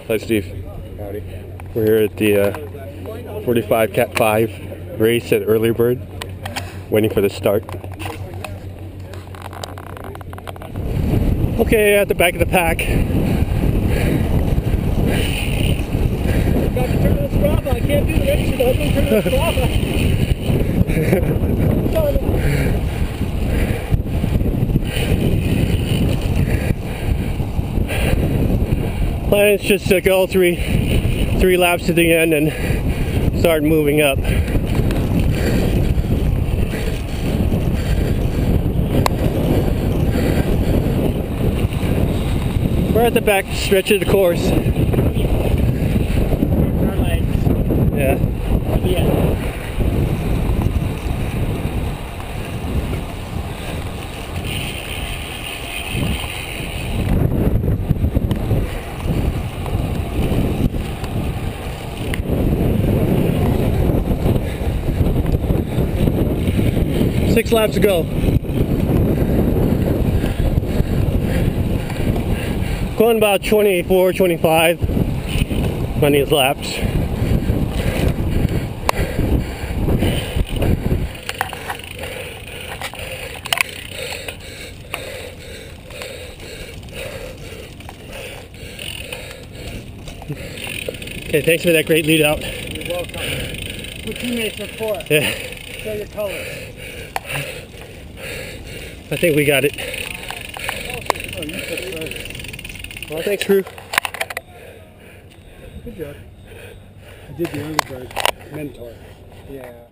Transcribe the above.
Hi, Steve. Howdy. We're here at the 45 Cat 5 race at Early Bird, waiting for the start. Okay, at the back of the pack. Got to turn this Strava. I can't do the race without turning this Strava. Plan is just to go three laps to the end and start moving up. We're at the back stretch of the course. Yeah. Six laps to go. Going about 24, 25 on these laps. Okay, thanks for that great lead out. You're welcome. That's what teammates are for. Yeah. Show your colors. I think we got it. Oh, you took first. Well, thanks, crew. Good job. I did the Early Bird mentor. Yeah.